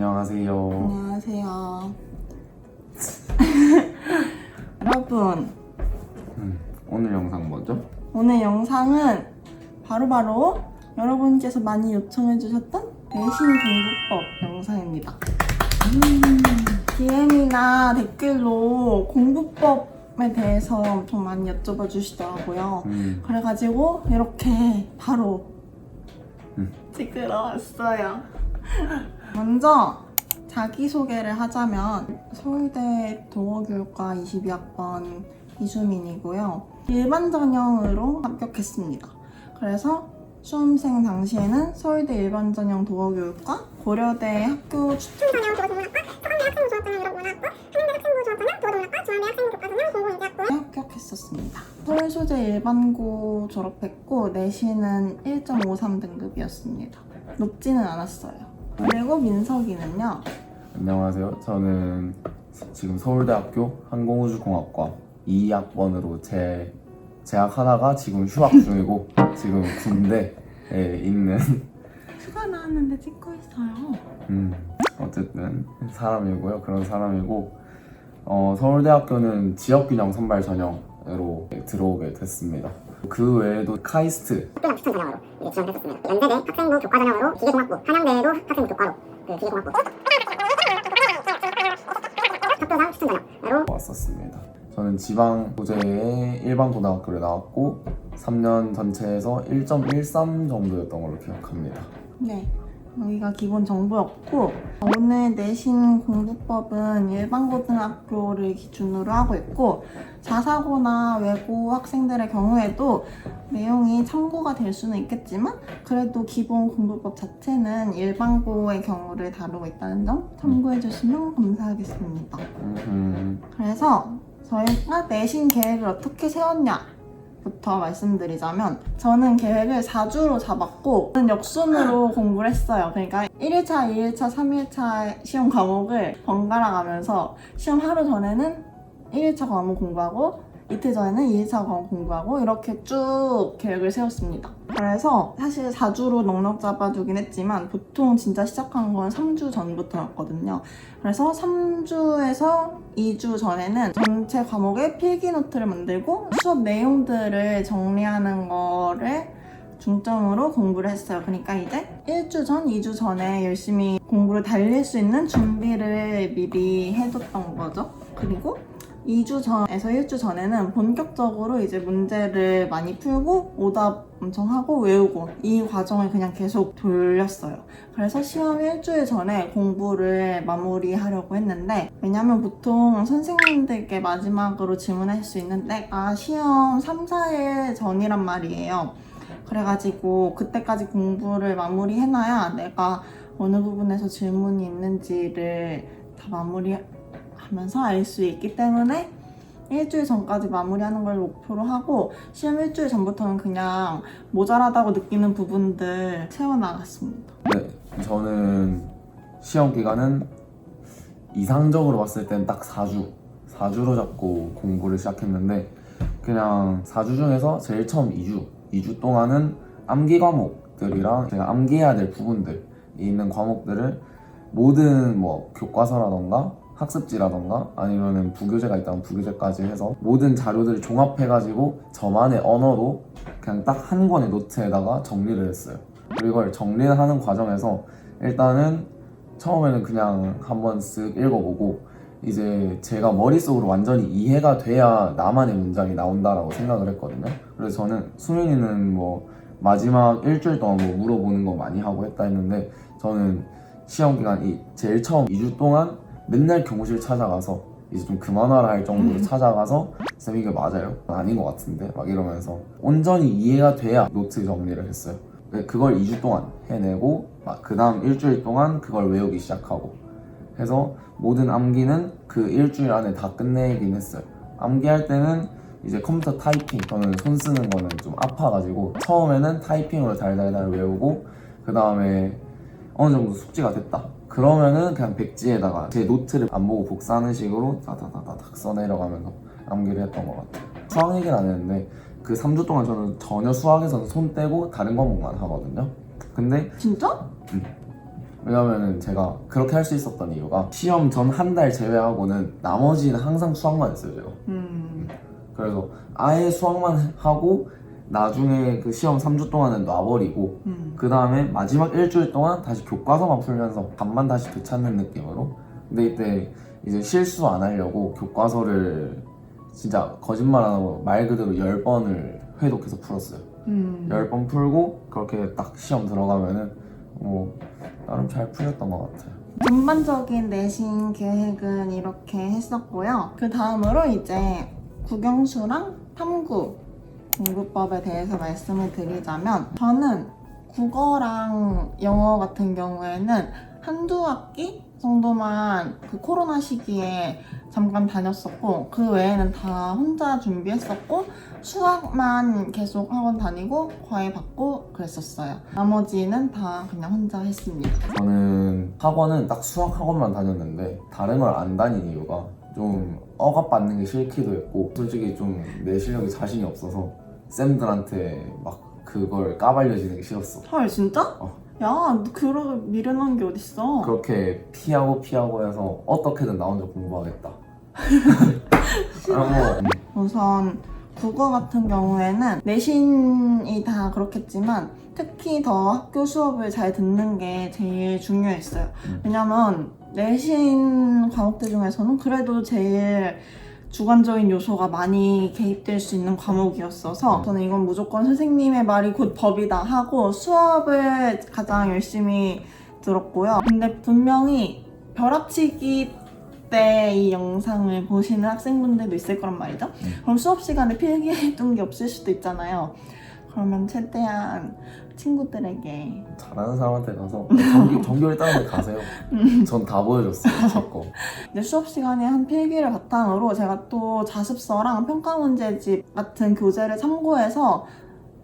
안녕하세요. 안녕하세요. 여러분, 오늘 영상 뭐죠? 오늘 영상은 바로 여러분께서 많이 요청해주셨던 내신 공부법 영상입니다. DM이나 댓글로 공부법에 대해서 엄청 많이 여쭤봐 주시더라고요. 그래가지고 이렇게 바로 찍으러 왔어요. 먼저 자기소개를 하자면 서울대 도어교육과 22학번 이수민이고요. 일반 전형으로 합격했습니다. 그래서 수험생 당시에는 서울대 일반 전형 도어교육과 고려대 학교 추천 전형 도어교육학과, 서강대 학생부 조합전형 유럽문화학과, 한양대 학생부 조합전형 도어문학과, 중앙대 학생부 교과전형 공고인재학과에 합격했었습니다. 서울 소재 일반고 졸업했고 내신은 1.53 등급이었습니다. 높지는 않았어요. 그리고 민석이는요. 안녕하세요. 저는 지금 서울대학교 항공우주공학과 2학번으로 재학하다가 지금 휴학 중이고 지금 군대에 있는 휴가 나왔는데 찍고 있어요. 어쨌든 사람이고요. 그런 사람이고 서울대학교는 지역균형 선발 전형으로 들어오게 됐습니다. 그 외에도 카이스트 학교장 추천 전형으로 지원을 했었습니다. 연대대 학생부 교과전형으로 기계공학부, 한양대도 학생부 교과로 기계공학부 학교장 추천 전형으로 왔었습니다. 저는 지방 소재의 일반 고등학교를 나왔고 3년 전체에서 1.13 정도였던 걸로 기억합니다. 네, 여기가 기본 정보였고 오늘 내신 공부법은 일반고등학교를 기준으로 하고 있고 자사고나 외고 학생들의 경우에도 내용이 참고가 될 수는 있겠지만 그래도 기본 공부법 자체는 일반고의 경우를 다루고 있다는 점 참고해 주시면 감사하겠습니다. 그래서 저희가 내신 계획을 어떻게 세웠냐 부터 말씀드리자면 저는 계획을 4주로 잡았고 저는 역순으로 공부를 했어요. 그러니까 1일차, 2일차, 3일차 시험 과목을 번갈아 가면서 시험 하루 전에는 1일차 과목 공부하고 이틀 전에는 2일차 과목 공부하고 이렇게 쭉 계획을 세웠습니다. 그래서 사실 4주로 넉넉 잡아두긴 했지만 보통 진짜 시작한 건 3주 전부터였거든요. 그래서 3주에서 2주 전에는 전체 과목의 필기 노트를 만들고 수업 내용들을 정리하는 거를 중점으로 공부를 했어요. 그러니까 이제 1주 전, 2주 전에 열심히 공부를 달릴 수 있는 준비를 미리 해뒀던 거죠. 그리고 2주 전에서 1주 전에는 본격적으로 이제 문제를 많이 풀고 오답 엄청 하고 외우고 이 과정을 그냥 계속 돌렸어요. 그래서 시험 일주일 전에 공부를 마무리하려고 했는데 왜냐면 보통 선생님들께 마지막으로 질문할 수 있는 때가 시험 3, 4일 전이란 말이에요. 그래가지고 그때까지 공부를 마무리해놔야 내가 어느 부분에서 질문이 있는지를 다 마무리하면서 알 수 있기 때문에 일주일 전까지 마무리하는 걸 목표로 하고 시험 일주일 전부터는 그냥 모자라다고 느끼는 부분들 채워나갔습니다. 네, 저는 시험 기간은 이상적으로 봤을 땐 딱 4주로 잡고 공부를 시작했는데 그냥 4주 중에서 제일 처음 2주 동안은 암기 과목들이랑 제가 암기해야 될 부분들이 있는 과목들을 모든 뭐 교과서라던가 학습지라던가 아니면은 부교재가 있다면 부교재까지 해서 모든 자료들을 종합해가지고 저만의 언어로 그냥 딱 한 권의 노트에다가 정리를 했어요. 그리고 이걸 정리를 하는 과정에서 일단은 처음에는 그냥 한번 쓱 읽어보고 이제 제가 머릿속으로 완전히 이해가 돼야 나만의 문장이 나온다라고 생각을 했거든요. 그래서 저는 수민이는 뭐 마지막 일주일 동안 뭐 물어보는 거 많이 하고 했다 했는데 저는 시험 기간 제일 처음 2주 동안 맨날 교무실 찾아가서 이제 좀 그만하라 할 정도로 찾아가서 쌤 이게 맞아요? 아닌 것 같은데? 막 이러면서 온전히 이해가 돼야 노트 정리를 했어요. 그걸 2주 동안 해내고 그 다음 일주일 동안 그걸 외우기 시작하고 해서 모든 암기는 그 일주일 안에 다 끝내긴 했어요. 암기할 때는 이제 컴퓨터 타이핑, 저는 손 쓰는 거는 좀 아파가지고 처음에는 타이핑으로 달달달 외우고 그 다음에 어느 정도 숙지가 됐다 그러면은 그냥 백지에다가 제 노트를 안 보고 복사하는 식으로 다다다닥 써내려가면서 암기를 했던 것 같아요. 수학 얘기는 안 했는데 그 3주 동안 저는 전혀 수학에서는 손 떼고 다른 과목만 하거든요. 근데 진짜? 왜냐면은 제가 그렇게 할 수 있었던 이유가 시험 전 한 달 제외하고는 나머지는 항상 수학만 했어요 제가. 그래서 아예 수학만 하고 나중에 그 시험 3주 동안은 놔버리고 그 다음에 마지막 일주일 동안 다시 교과서만 풀면서 답만 다시 되찾는 느낌으로. 근데 이때 이제 실수 안 하려고 교과서를 진짜 거짓말 안 하고 말 그대로 10번을 회독해서 풀었어요. 10번 풀고 그렇게 딱 시험 들어가면은 뭐 나름 잘 풀렸던 것 같아요. 전반적인 내신 계획은 이렇게 했었고요. 그 다음으로 이제 국영수랑 탐구 공부법에 대해서 말씀을 드리자면, 저는 국어랑 영어 같은 경우에는 한두 학기 정도만 그 코로나 시기에 잠깐 다녔었고, 그 외에는 다 혼자 준비했었고, 수학만 계속 학원 다니고 과외 받고 그랬었어요. 나머지는 다 그냥 혼자 했습니다. 저는 학원은 딱 수학 학원만 다녔는데 다른 걸 안 다닌 이유가 좀 억압받는 게 싫기도 했고, 솔직히 좀 내 실력에 자신이 없어서 쌤들한테 막 그걸 까발려지는 게 싫었어. 헐, 진짜? 야, 너 그런 미련한 게 어딨어? 그렇게 피하고 해서 어떻게든 나 혼자 공부하겠다. 그러고 우선 국어 같은 경우에는 내신이 다 그렇겠지만 특히 더 학교 수업을 잘 듣는 게 제일 중요했어요. 왜냐면 내신 과목들 중에서는 그래도 제일 주관적인 요소가 많이 개입될 수 있는 과목이었어서 저는 이건 무조건 선생님의 말이 곧 법이다 하고 수업을 가장 열심히 들었고요. 근데 분명히 벼락치기 때 이 영상을 보시는 학생분들도 있을 거란 말이죠. 그럼 수업 시간에 필기해둔 게 없을 수도 있잖아요. 그러면 최대한 친구들에게 잘하는 사람한테 가서 전교 1단원에 가세요. 전 다 보여줬어요. 제 거. 이제 수업 시간에 한 필기를 바탕으로 제가 또 자습서랑 평가 문제집 같은 교재를 참고해서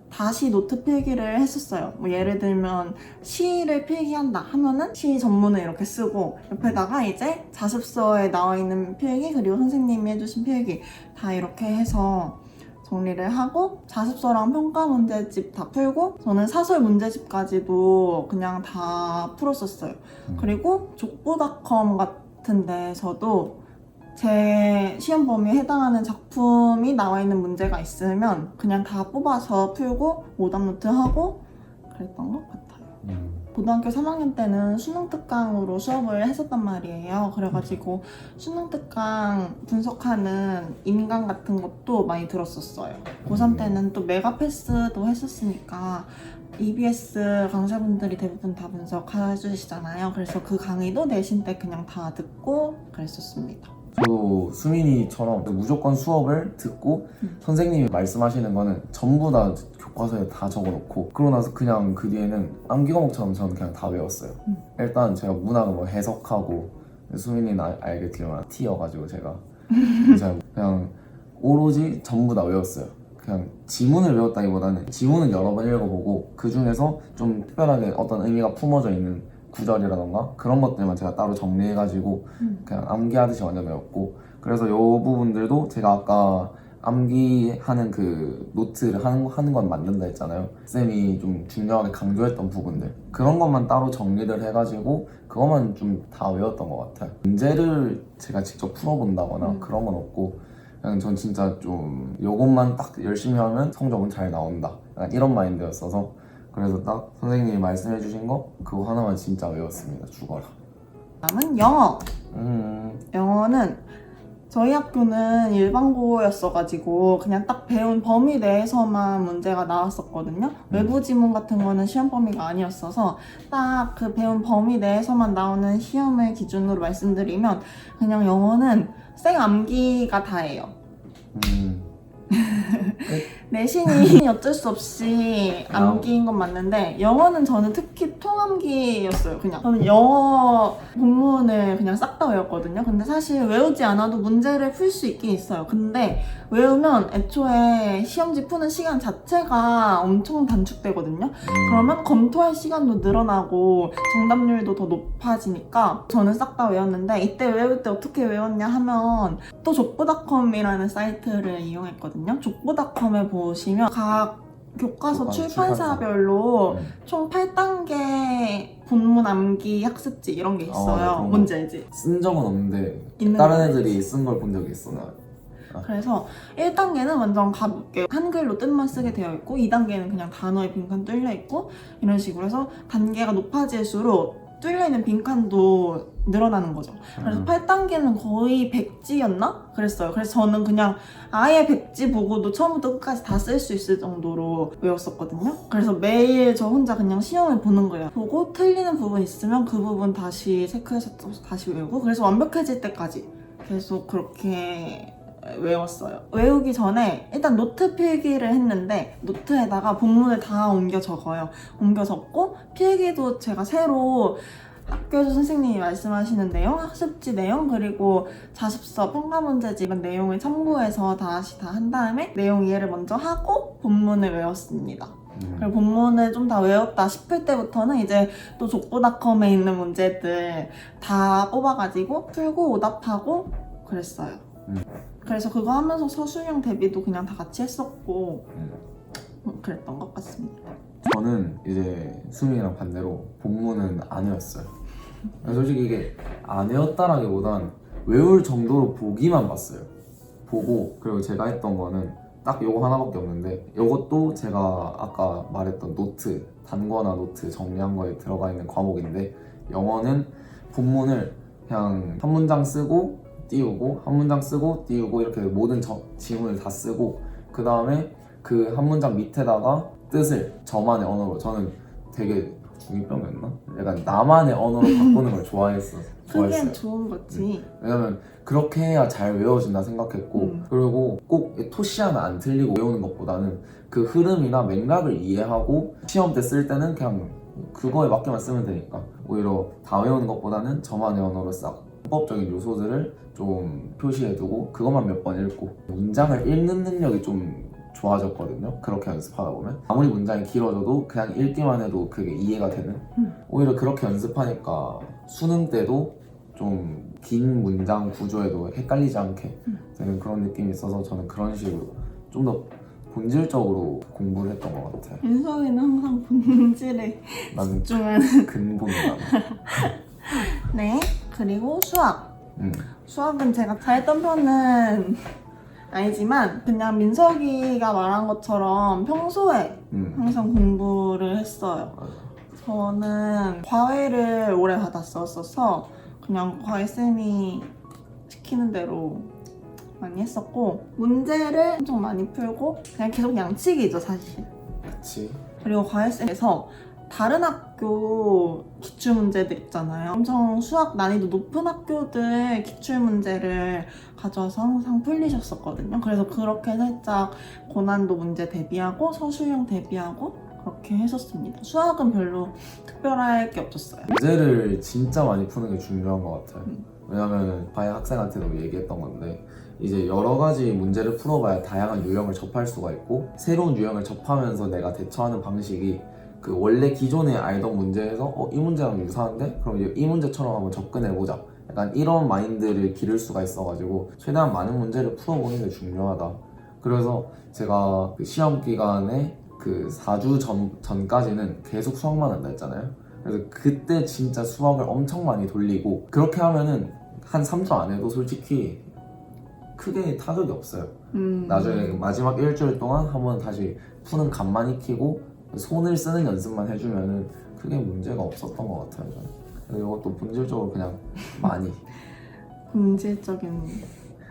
다시 노트 필기를 했었어요. 뭐 예를 들면 시를 필기한다 하면은 시 전문을 이렇게 쓰고 옆에다가 이제 자습서에 나와 있는 필기 그리고 선생님이 해주신 필기 다 이렇게 해서 정리를 하고 자습서랑 평가 문제집 다 풀고 저는 사설 문제집까지도 그냥 다 풀었었어요. 그리고 족보닷컴 같은 데서도 제 시험 범위에 해당하는 작품이 나와 있는 문제가 있으면 그냥 다 뽑아서 풀고 오답 노트 하고 그랬던 것 같아요. 고등학교 3학년 때는 수능 특강으로 수업을 했었단 말이에요. 그래가지고 수능 특강 분석하는 인강 같은 것도 많이 들었었어요. 고3 때는 또 메가패스도 했었으니까 EBS 강사분들이 대부분 다 분석해 주시잖아요. 그래서 그 강의도 내신 때 그냥 다 듣고 그랬었습니다. 저도 수민이처럼 무조건 수업을 듣고 선생님이 말씀하시는 거는 전부 다 교과서에 다 적어놓고 그러고 나서 그냥 그 뒤에는 암기 과목처럼 저는 그냥 다 외웠어요. 일단 제가 문학을 뭐 해석하고 수민이는 알겠지만 T여가지고 제가 그냥 오로지 전부 다 외웠어요. 그냥 지문을 외웠다기보다는 지문은 여러 번 읽어보고 그 중에서 좀 특별하게 어떤 의미가 품어져 있는 구절이라던가 그런 것들만 제가 따로 정리해가지고 그냥 암기하듯이 완전 외웠고, 그래서 요 부분들도 제가 아까 암기하는 그 노트를 하는 건 맞는다 했잖아요. 쌤이 좀 중요하게 강조했던 부분들 그런 것만 따로 정리를 해가지고 그것만 좀 다 외웠던 것 같아요. 문제를 제가 직접 풀어본다거나 그런 건 없고 그냥 전 진짜 좀 요것만 딱 열심히 하면 성적은 잘 나온다 약간 이런 마인드였어서 그래서 딱 선생님이 말씀해 주신 거 그거 하나만 진짜 외웠습니다. 죽어라. 다음은 영어. 영어는 저희 학교는 일반고였어가지고 그냥 딱 배운 범위 내에서만 문제가 나왔었거든요. 외부 지문 같은 거는 시험 범위가 아니었어서 딱 그 배운 범위 내에서만 나오는 시험을 기준으로 말씀드리면 그냥 영어는 생 암기가 다예요. 내신이 어쩔 수 없이 암기인 건 맞는데 영어는 저는 특히 통암기였어요. 그냥 저는 영어 본문을 그냥 싹 다 외웠거든요. 근데 사실 외우지 않아도 문제를 풀 수 있긴 있어요. 근데 외우면 애초에 시험지 푸는 시간 자체가 엄청 단축되거든요. 그러면 검토할 시간도 늘어나고 정답률도 더 높아지니까 저는 싹 다 외웠는데 이때 외울 때 어떻게 외웠냐 하면 또 족보닷컴이라는 사이트를 이용했거든요. 족보닷컴에 보시면 각 교과서 교과서 출판사별로 음. 총 8단계 본문 암기 학습지 이런 게 있어요. 그런 거. 뭔지 알지? 쓴 적은 없는데 있는 다른 거 애들이 쓴 걸 본 적이 있어. 나. 그래서 1단계는 완전 가볍게 한글로 뜻만 쓰게 되어 있고 2단계는 그냥 단어에 빈칸 뚫려 있고 이런 식으로 해서 단계가 높아질수록 뚫려 있는 빈칸도 늘어나는 거죠. 그래서 8단계는 거의 백지였나? 그랬어요. 그래서 저는 그냥 아예 백지 보고도 처음부터 끝까지 다 쓸 수 있을 정도로 외웠었거든요. 그래서 매일 저 혼자 그냥 시험을 보는 거예요. 보고 틀리는 부분 있으면 그 부분 다시 체크해서 다시 외우고 그래서 완벽해질 때까지 계속 그렇게 외웠어요. 외우기 전에 일단 노트 필기를 했는데 노트에다가 본문을 다 옮겨 적어요. 옮겨 적고 필기도 제가 새로 학교에서 선생님이 말씀하시는 내용, 학습지 내용, 그리고 자습서, 평가문제집 이런 내용을 참고해서 다시 다 한 다음에 내용 이해를 먼저 하고 본문을 외웠습니다. 그리고 본문을 좀 다 외웠다 싶을 때부터는 이제 또 족보닷컴에 있는 문제들 다 뽑아가지고 풀고 오답하고 그랬어요. 그래서 그거 하면서 서술형 대비도 그냥 다 같이 했었고 그랬던 것 같습니다. 저는 이제 수민이랑 반대로 본문은 안 외웠어요. 솔직히 이게 안 외웠다라기보단 외울 정도로 보기만 봤어요. 보고 그리고 제가 했던 거는 딱 요거 하나밖에 없는데 요것도 제가 아까 말했던 노트, 단거나 노트 정리한 거에 들어가 있는 과목인데 영어는 본문을 그냥 한 문장 쓰고 띄우고 한 문장 쓰고 띄우고 이렇게 모든 지문을 다 쓰고 그 다음에 그 한 문장 밑에다가 뜻을 저만의 언어로 저는 되게 중2병이었나? 약간 나만의 언어로 바꾸는 걸 좋아했어요. 그게 좋은 거지. 왜냐면 그렇게 해야 잘 외워진다 생각했고 그리고 꼭 토시하면 안 틀리고 외우는 것보다는 그 흐름이나 맥락을 이해하고 시험 때 쓸 때는 그냥 그거에 맞게만 쓰면 되니까 오히려 다 외우는 것보다는 저만의 언어로 싹 문법적인 요소들을 좀 표시해두고 그것만 몇 번 읽고 문장을 읽는 능력이 좀 좋아졌거든요. 그렇게 연습하다 보면 아무리 문장이 길어져도 그냥 읽기만 해도 그게 이해가 되는 오히려 그렇게 연습하니까 수능 때도 좀 긴 문장 구조에도 헷갈리지 않게 되는 그런 느낌이 있어서 저는 그런 식으로 좀 더 본질적으로 공부를 했던 것 같아요. 윤서이는 항상 본질에 나는 집중하는 근본이다. 네, 그리고 수학. 수학은 제가 잘했던 편은 아니지만 그냥 민석이가 말한 것처럼 평소에 항상 공부를 했어요. 맞아. 저는 과외를 오래 받았었어서 그냥 과외쌤이 시키는 대로 많이 했었고 문제를 엄청 많이 풀고 그냥 계속 양치기죠 사실. 그치. 그리고 과외쌤에서 다른 학교 기출문제들 있잖아요. 엄청 수학 난이도 높은 학교들 기출문제를 가져와서 항상 풀리셨었거든요. 그래서 그렇게 살짝 고난도 문제 대비하고 서술형 대비하고 그렇게 했었습니다. 수학은 별로 특별할 게 없었어요. 문제를 진짜 많이 푸는 게 중요한 것 같아요. 왜냐면 과외 학생한테도 얘기했던 건데 이제 여러 가지 문제를 풀어봐야 다양한 유형을 접할 수가 있고 새로운 유형을 접하면서 내가 대처하는 방식이 그 원래 기존에 알던 문제에서 이 문제랑 유사한데? 그럼 이제 이 문제처럼 한번 접근해보자. 약간 이런 마인드를 기를 수가 있어가지고 최대한 많은 문제를 풀어보는 게 중요하다. 그래서 제가 그 시험 기간에 그 4주 전까지는 계속 수학만 한다 했잖아요. 그래서 그때 진짜 수학을 엄청 많이 돌리고 그렇게 하면은 한 3주 안 해도 솔직히 크게 타격이 없어요. 나중에 마지막 일주일 동안 한번 다시 푸는 감만 익히고 손을 쓰는 연습만 해주면은 크게 문제가 없었던 것 같아요. 저는. 그래서 이것도 본질적으로 그냥 많이 본질적인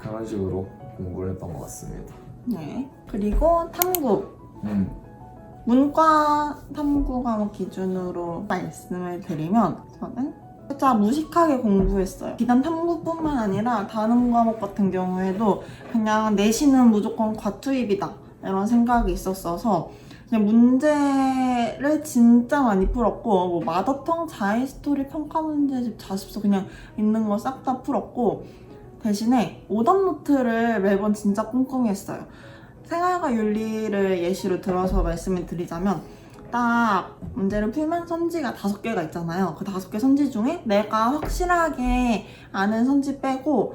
그런 식으로 공부를 했던 것 같습니다. 네. 그리고 탐구. 문과 탐구 과목 기준으로 말씀을 드리면 저는 살짝 무식하게 공부했어요. 비단 탐구뿐만 아니라 다른 과목 같은 경우에도 그냥 내신은 무조건 과투입이다 이런 생각이 있었어서 그냥 문제를 진짜 많이 풀었고 뭐 마더텅, 자의스토리, 평가문제집, 자습서 그냥 있는 거 싹 다 풀었고 대신에 오답노트를 매번 진짜 꼼꼼히 했어요. 생활과 윤리를 예시로 들어서 말씀을 드리자면 딱 문제를 풀면 선지가 5개가 있잖아요. 그 5개 선지 중에 내가 확실하게 아는 선지 빼고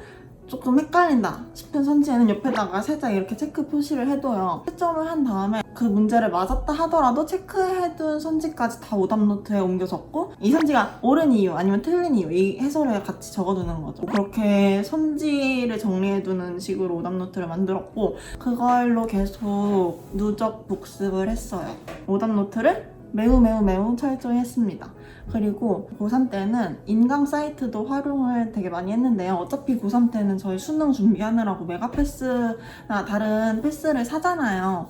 조금 헷갈린다 싶은 선지에는 옆에다가 살짝 이렇게 체크 표시를 해둬요. 채점을 한 다음에 그 문제를 맞았다 하더라도 체크해둔 선지까지 다 오답 노트에 옮겨 적고 이 선지가 옳은 이유 아니면 틀린 이유 이 해설을 같이 적어두는 거죠. 그렇게 선지를 정리해두는 식으로 오답 노트를 만들었고 그걸로 계속 누적 복습을 했어요. 오답 노트를 매우 철저히 했습니다. 그리고 고3 때는 인강 사이트도 활용을 되게 많이 했는데요. 어차피 고3 때는 저희 수능 준비하느라고 메가패스나 다른 패스를 사잖아요.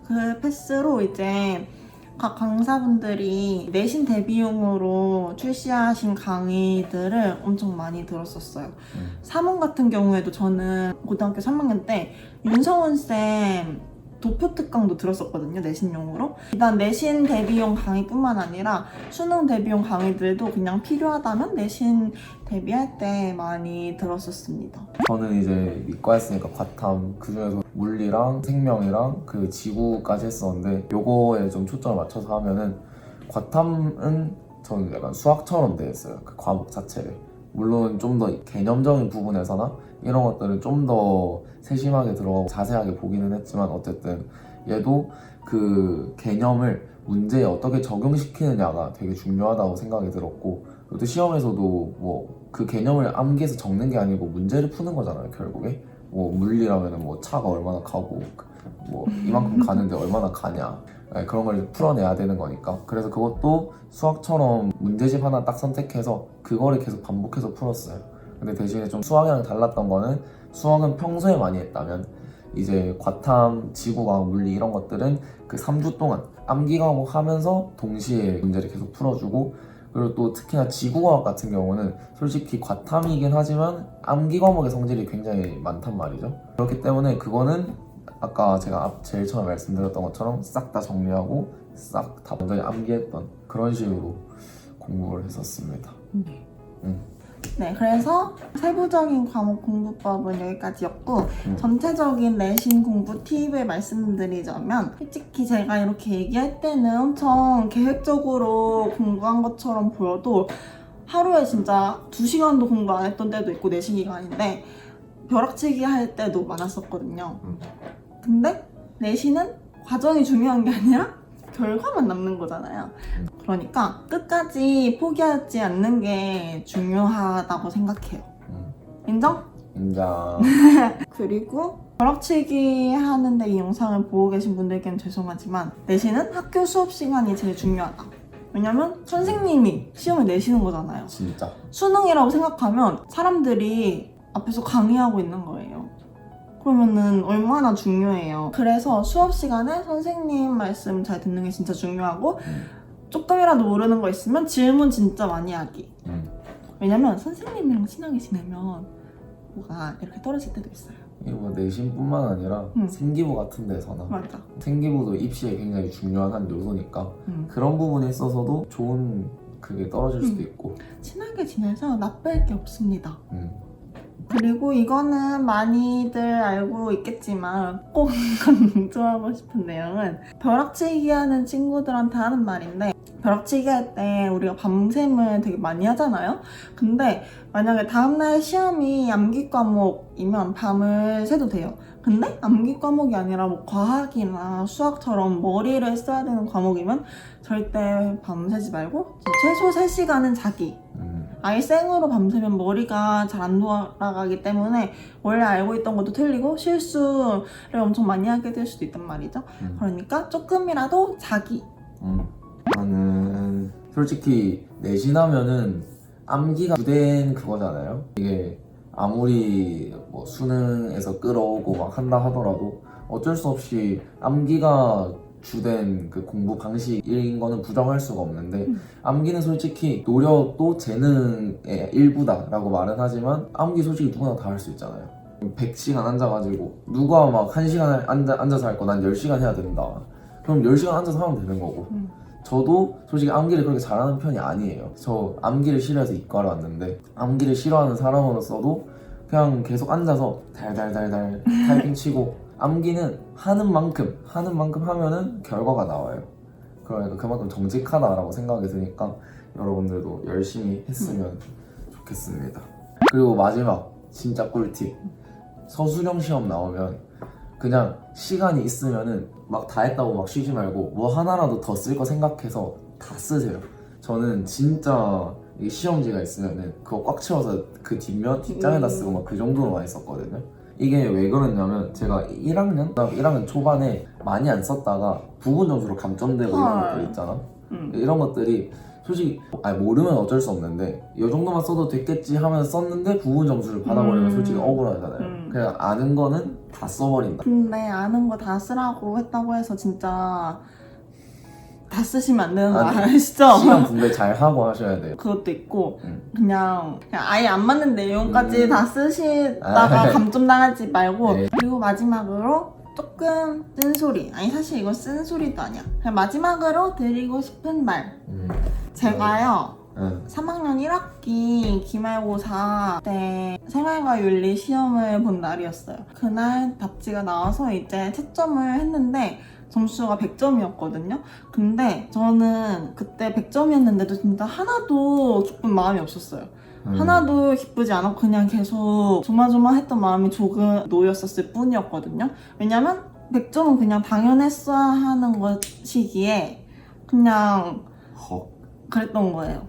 그 패스로 이제 각 강사분들이 내신 대비용으로 출시하신 강의들을 엄청 많이 들었었어요. 사문 같은 경우에도 저는 고등학교 3학년 때 윤성훈 쌤 도표 특강도 들었었거든요. 내신용으로. 일단 내신 대비용 강의뿐만 아니라 수능 대비용 강의들도 그냥 필요하다면 내신 대비할 때 많이 들었었습니다. 저는 이제 이과 했으니까 과탐 그중에서 물리랑 생명이랑 그 지구까지 했었는데 요거에 좀 초점을 맞춰서 하면은 과탐은 저는 약간 수학처럼 돼 있어요. 그 과목 자체를. 물론 좀 더 개념적인 부분에서나 이런 것들은 좀 더 세심하게 들어가고 자세하게 보기는 했지만 어쨌든 얘도 그 개념을 문제에 어떻게 적용시키느냐가 되게 중요하다고 생각이 들었고 또 시험에서도 뭐 그 개념을 암기해서 적는 게 아니고 문제를 푸는 거잖아요. 결국에 뭐 물리라면은 뭐 차가 얼마나 가고 뭐 이만큼 가는데 얼마나 가냐 그런 걸 풀어내야 되는 거니까 그래서 그것도 수학처럼 문제집 하나 딱 선택해서 그거를 계속 반복해서 풀었어요. 근데 대신에 좀 수학이랑 달랐던 거는 수학은 평소에 많이 했다면 이제 과탐, 지구과학, 물리 이런 것들은 그 3주 동안 암기 과목 하면서 동시에 문제를 계속 풀어주고 그리고 또 특히나 지구과학 같은 경우는 솔직히 과탐이긴 하지만 암기 과목의 성질이 굉장히 많단 말이죠. 그렇기 때문에 그거는 아까 제가 제일 처음에 말씀드렸던 것처럼 싹 다 정리하고 싹 다 먼저 암기했던 그런 식으로 공부를 했었습니다. 네, 그래서 세부적인 과목 공부법은 여기까지였고 전체적인 내신 공부 팁을 말씀드리자면 솔직히 제가 이렇게 얘기할 때는 엄청 계획적으로 공부한 것처럼 보여도 하루에 진짜 2시간도 공부 안 했던 때도 있고 내신 기간인데 벼락치기 할 때도 많았었거든요. 근데 내신은 과정이 중요한 게 아니라 결과만 남는 거잖아요. 그러니까 끝까지 포기하지 않는 게 중요하다고 생각해요. 인정? 인정. 그리고 벼락치기 하는데 이 영상을 보고 계신 분들께는 죄송하지만 내신은 학교 수업 시간이 제일 중요하다. 왜냐면 선생님이 시험을 내시는 거잖아요. 진짜. 수능이라고 생각하면 사람들이 앞에서 강의하고 있는 거예요. 그러면은 얼마나 중요해요. 그래서 수업 시간에 선생님 말씀 잘 듣는 게 진짜 중요하고 조금이라도 모르는 거 있으면 질문 진짜 많이 하기. 왜냐면 선생님이랑 친하게 지내면 뭐가 이렇게 떨어질 때도 있어요. 이거 뭐 내신뿐만 아니라 생기부 같은 데서나 맞아. 생기부도 입시에 굉장히 중요한 한 요소니까 그런 부분에 있어서도 좋은 그게 떨어질 수도 있고 친하게 지내서 나쁠 게 없습니다. 그리고 이거는 많이들 알고 있겠지만 꼭 강조하고 싶은 내용은 벼락치기 하는 친구들한테 하는 말인데 벼락치기 할 때 우리가 밤샘을 되게 많이 하잖아요. 근데 만약에 다음날 시험이 암기 과목이면 밤을 새도 돼요. 근데 암기 과목이 아니라 뭐 과학이나 수학처럼 머리를 써야 되는 과목이면 절대 밤새지 말고 최소 3시간은 자기. 아예 생으로 밤새면 머리가 잘 안 돌아가기 때문에 원래 알고 있던 것도 틀리고 실수를 엄청 많이 하게 될 수도 있단 말이죠. 그러니까 조금이라도 자기. 나는 솔직히 내신하면은 암기가 주된 그거잖아요. 이게 아무리 뭐 수능에서 끌어오고 막 한다 하더라도 어쩔 수 없이 암기가 주된 그 공부 방식인 거는 부정할 수가 없는데 암기는 솔직히 노력도 재능의 일부다라고 말은 하지만 암기 솔직히 누구나 다 할 수 있잖아요. 100시간 앉아가지고 누가 막 1시간 앉아서 할 거 난 10시간 해야 된다. 그럼 10시간 앉아서 하면 되는 거고 저도 솔직히 암기를 그렇게 잘하는 편이 아니에요. 저 암기를 싫어해서 이과를 왔는데 암기를 싫어하는 사람으로서도 그냥 계속 앉아서 달달달달 타이핑 치고 암기는 하는 만큼 하면은 결과가 나와요. 그러니까 그만큼 정직하다라고 생각이 드니까 여러분들도 열심히 했으면 좋겠습니다. 그리고 마지막 진짜 꿀팁. 서술형 시험 나오면 그냥 시간이 있으면은 막 다 했다고 막 쉬지 말고 뭐 하나라도 더 쓸 거 생각해서 다 쓰세요. 저는 진짜 이 시험지가 있으면은 그거 꽉 채워서 그 뒷장에다 쓰고 막 그 정도로 많이 썼거든요. 이게 왜 그러냐면 제가 1학년 초반에 많이 안 썼다가 부분 점수로 감점되고 이런 것들 있잖아. 이런 것들이 솔직히 모르면 어쩔 수 없는데 이 정도만 써도 됐겠지 하면서 썼는데 부분 점수를 받아버리면 솔직히 억울하잖아요. 그냥 아는 거는 다 써버린다. 근데 아는 거 다 쓰라고 했다고 해서 진짜 다 쓰시면 안 되는 거 아시죠? 시간 분배 잘 하고 하셔야 돼요. 그것도 있고 그냥 아예 안 맞는 내용까지 다 쓰시다가 감점당하지 말고 네. 그리고 마지막으로 조금 쓴소리 아니 사실 이건 쓴소리도 아니야 그냥 마지막으로 드리고 싶은 말 제가요 3학년 1학기 기말고사 때 생활과 윤리 시험을 본 날이었어요. 그날 답지가 나와서 이제 채점을 했는데 점수가 100점이었거든요. 근데 저는 그때 100점이었는데도 진짜 하나도 기쁜 마음이 없었어요. 하나도 기쁘지 않았고 그냥 계속 조마조마했던 마음이 조금 놓였었을 뿐이었거든요. 왜냐면 100점은 그냥 당연했어야 하는 것이기에 그냥 그랬던 거예요.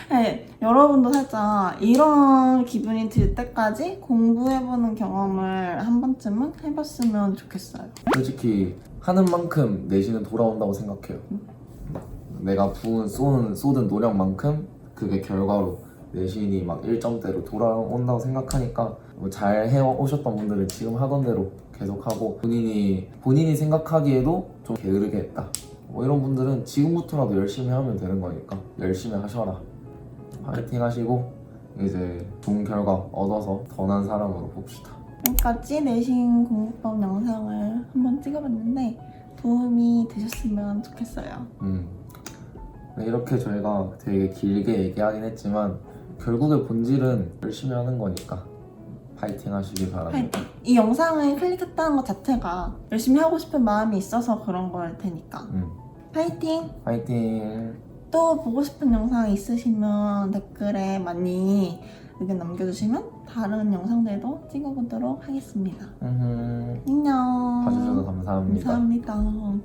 네, 여러분도 살짝 이런 기분이 들 때까지 공부해보는 경험을 한 번쯤은 해봤으면 좋겠어요. 솔직히 하는 만큼 내신은 돌아온다고 생각해요. 내가 쏟은 노력만큼 그게 결과로 내신이 막 1점대로 돌아온다고 생각하니까 뭐 잘 해오셨던 분들은 지금 하던 대로 계속하고 본인이 생각하기에도 좀 게으르게 했다 뭐 이런 분들은 지금부터라도 열심히 하면 되는 거니까 열심히 하셔라. 파이팅 하시고 이제 좋은 결과 얻어서 더 나은 사람으로 봅시다. 여기까지 내신 공부법 영상을 한번 찍어봤는데 도움이 되셨으면 좋겠어요. 네, 이렇게 저희가 되게 길게 얘기하긴 했지만 결국의 본질은 열심히 하는 거니까 파이팅 하시길 바랍니다. 파이팅! 이 영상을 클릭했다는 것 자체가 열심히 하고 싶은 마음이 있어서 그런 걸 테니까 파이팅! 파이팅! 또 보고 싶은 영상 있으시면 댓글에 많이 의견 남겨주시면 다른 영상들도 찍어보도록 하겠습니다. 안녕. 봐주셔서 감사합니다. 감사합니다.